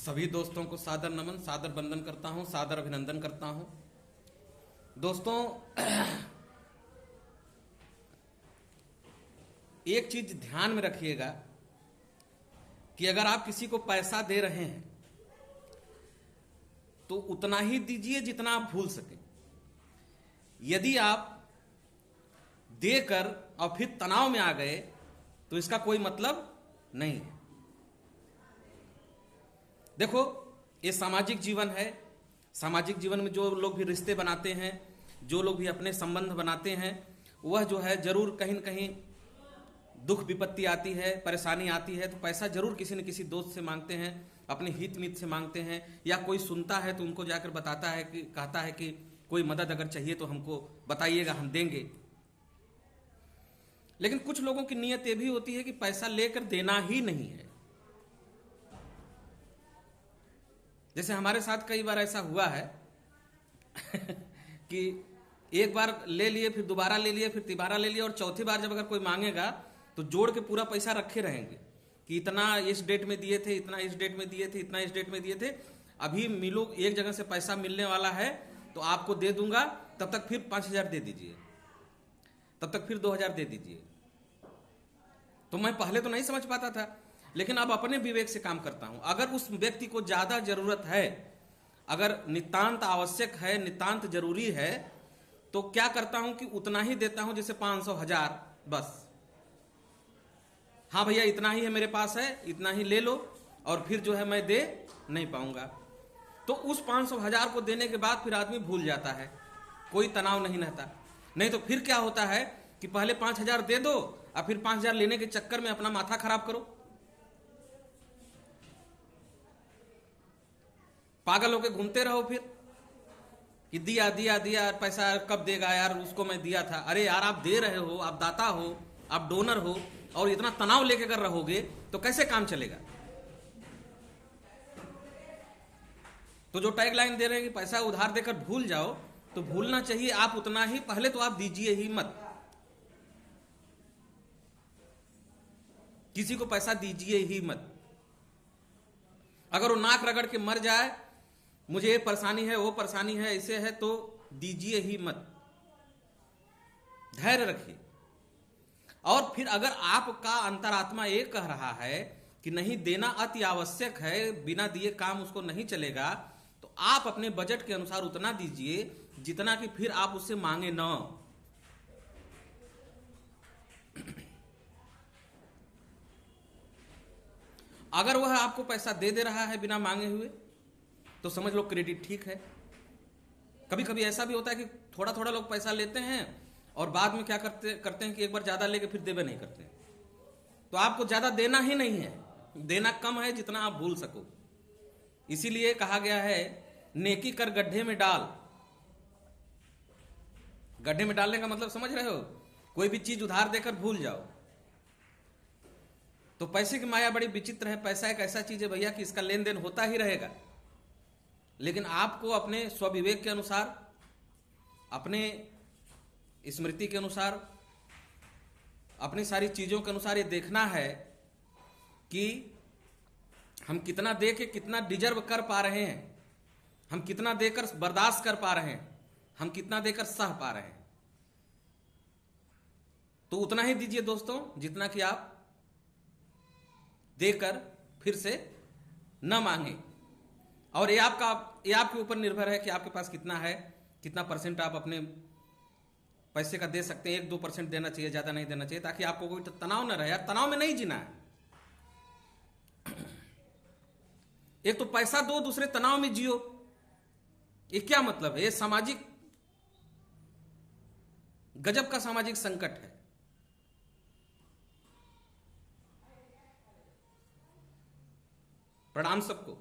सभी दोस्तों को सादर नमन, सादर वंदन करता हूं, सादर अभिनंदन करता हूं। दोस्तों, एक चीज ध्यान में रखिएगा कि अगर आप किसी को पैसा दे रहे हैं तो उतना ही दीजिए जितना आप भूल सके। यदि आप देकर और फिर तनाव में आ गए तो इसका कोई मतलब नहीं है। देखो, ये सामाजिक जीवन है। सामाजिक जीवन में जो लोग भी रिश्ते बनाते हैं, जो लोग भी अपने संबंध बनाते हैं, वह जो है जरूर कहीं न कहीं दुख विपत्ति आती है, परेशानी आती है तो पैसा जरूर किसी न किसी दोस्त से मांगते हैं, अपने हित मित से मांगते हैं, या कोई सुनता है तो उनको जाकर बताता है कि कहता है कि कोई मदद अगर चाहिए तो हमको बताइएगा, हम देंगे। लेकिन कुछ लोगों की नीयत ये भी होती है कि पैसा लेकर देना ही नहीं है। जैसे हमारे साथ कई बार ऐसा हुआ है कि एक बार ले लिए, फिर दोबारा ले लिए, फिर तिबारा ले लिए, और चौथी बार जब अगर कोई मांगेगा तो जोड़ के पूरा पैसा रखे रहेंगे कि इतना इस डेट में दिए थे, इतना इस डेट में दिए थे, इतना इस डेट में दिए थे, अभी मिलो, एक जगह से पैसा मिलने वाला है तो आपको दे दूंगा, तब तक फिर 5,000 दे दीजिए, तब तक फिर 2,000 दे दीजिए। तो मैं पहले तो नहीं समझ पाता था, लेकिन अब अपने विवेक से काम करता हूं। अगर उस व्यक्ति को ज्यादा जरूरत है, अगर नितांत आवश्यक है, नितांत जरूरी है, तो क्या करता हूं कि उतना ही देता हूं, जैसे 500, 1000, बस। हाँ भैया, इतना ही है मेरे पास है, इतना ही ले लो, और फिर जो है मैं दे नहीं पाऊंगा। तो उस 500, 1000 को देने के बाद फिर आदमी भूल जाता है, कोई तनाव नहीं रहता। नहीं तो फिर क्या होता है कि पहले 5,000 दे दो और फिर 5,000 लेने के चक्कर में अपना माथा खराब करो, पागल होके घूमते रहो फिर कि दिया दिया दिया, पैसा कब देगा यार, उसको मैं दिया था। अरे यार, आप दे रहे हो, आप दाता हो, आप डोनर हो, और इतना तनाव लेके कर रहोगे तो कैसे काम चलेगा। तो जो टैगलाइन दे रहे हैं कि पैसा उधार देकर भूल जाओ, तो भूलना चाहिए आप उतना ही, पहले तो आप दीजिए ही मत, किसी को पैसा दीजिए ही मत। अगर वो नाक रगड़ के मर जाए, मुझे ये परेशानी है, वो परेशानी है, ऐसे है, तो दीजिए ही मत, धैर्य रखिए। और फिर अगर आपका अंतरात्मा ये कह रहा है कि नहीं, देना अति आवश्यक है, बिना दिए काम उसको नहीं चलेगा, तो आप अपने बजट के अनुसार उतना दीजिए जितना कि फिर आप उससे मांगे न। अगर वह आपको पैसा दे दे रहा है बिना मांगे हुए, तो समझ लो क्रेडिट ठीक है। कभी कभी ऐसा भी होता है कि थोड़ा थोड़ा लोग पैसा लेते हैं और बाद में क्या करते हैं कि एक बार ज्यादा लेके फिर देवे नहीं करते। तो आपको ज्यादा देना ही नहीं है, देना कम है जितना आप भूल सको। इसीलिए कहा गया है, नेकी कर गड्ढे में डाल। गड्ढे में डालने का मतलब समझ रहे हो, कोई भी चीज उधार देकर भूल जाओ। तो पैसे की माया बड़ी विचित्र है। पैसा एक ऐसा चीज है भैया कि इसका लेन देन होता ही रहेगा, लेकिन आपको अपने स्वविवेक के अनुसार, अपने स्मृति के अनुसार, अपनी सारी चीजों के अनुसार ये देखना है कि हम कितना दे के कितना डिजर्व कर पा रहे हैं, हम कितना देकर बर्दाश्त कर पा रहे हैं, हम कितना देकर सह पा रहे हैं। तो उतना ही दीजिए दोस्तों जितना कि आप देकर फिर से न मांगे। और ये आपके ऊपर निर्भर है कि आपके पास कितना है, कितना परसेंट आप अपने पैसे का दे सकते हैं। 1-2% देना चाहिए, ज्यादा नहीं देना चाहिए, ताकि आपको कोई तनाव न रहे। यार, तनाव में नहीं जीना है। एक तो पैसा दो, दूसरे तनाव में जियो, ये क्या मतलब है? ये सामाजिक, गजब का सामाजिक संकट है। प्रणाम सबको।